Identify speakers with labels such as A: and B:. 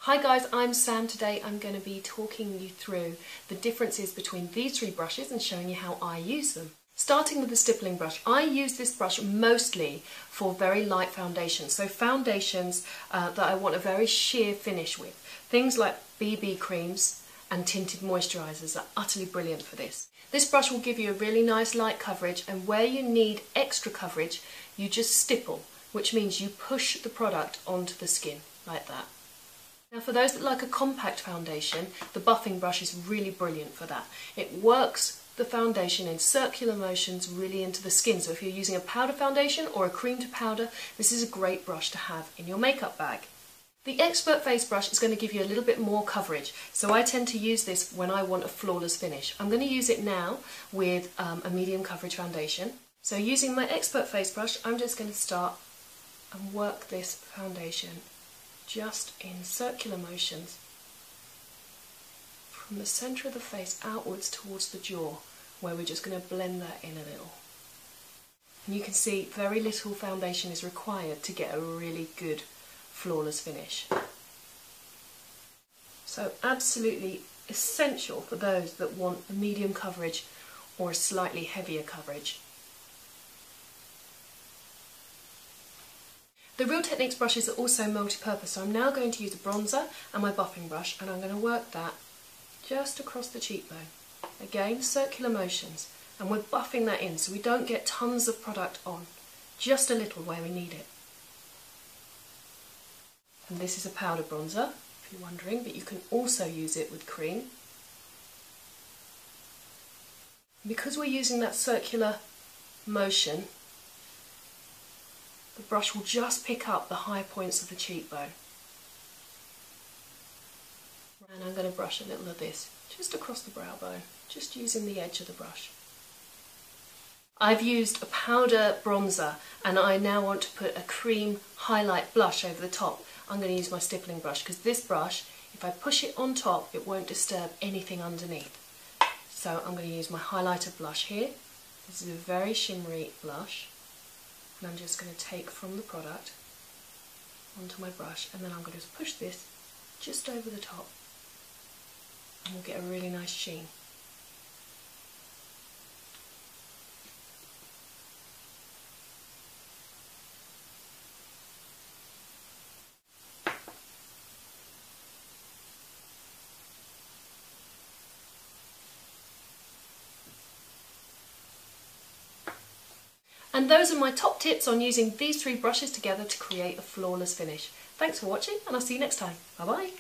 A: Hi guys, I'm Sam. Today I'm going to be talking you through the differences between these three brushes and showing you how I use them. Starting with the stippling brush, I use this brush mostly for very light foundations. So foundations that I want a very sheer finish with. Things like BB creams and tinted moisturisers are utterly brilliant for this. This brush will give you a really nice light coverage, and where you need extra coverage you just stipple, which means you push the product onto the skin like that. Now for those that like a compact foundation, the buffing brush is really brilliant for that. It works the foundation in circular motions really into the skin, so if you're using a powder foundation or a cream to powder, this is a great brush to have in your makeup bag. The Expert Face brush is going to give you a little bit more coverage, so I tend to use this when I want a flawless finish. I'm going to use it now with a medium coverage foundation. So using my Expert Face brush, I'm just going to start and work this foundation just in circular motions from the centre of the face outwards towards the jaw, where we're just going to blend that in a little. And you can see very little foundation is required to get a really good flawless finish. So absolutely essential for those that want a medium coverage or a slightly heavier coverage. The Real Techniques brushes are also multi-purpose, so I'm now going to use a bronzer and my buffing brush, and I'm going to work that just across the cheekbone. Again, circular motions, and we're buffing that in so we don't get tons of product on, just a little where we need it. And this is a powder bronzer, if you're wondering, but you can also use it with cream. Because we're using that circular motion, the brush will just pick up the high points of the cheekbone. And I'm going to brush a little of this just across the brow bone, just using the edge of the brush. I've used a powder bronzer and I now want to put a cream highlight blush over the top. I'm going to use my stippling brush because this brush, if I push it on top, it won't disturb anything underneath. So I'm going to use my highlighter blush here. This is a very shimmery blush. And I'm just going to take from the product onto my brush, and then I'm going to push this just over the top, and we'll get a really nice sheen. And those are my top tips on using these three brushes together to create a flawless finish. Thanks for watching, and I'll see you next time. Bye bye.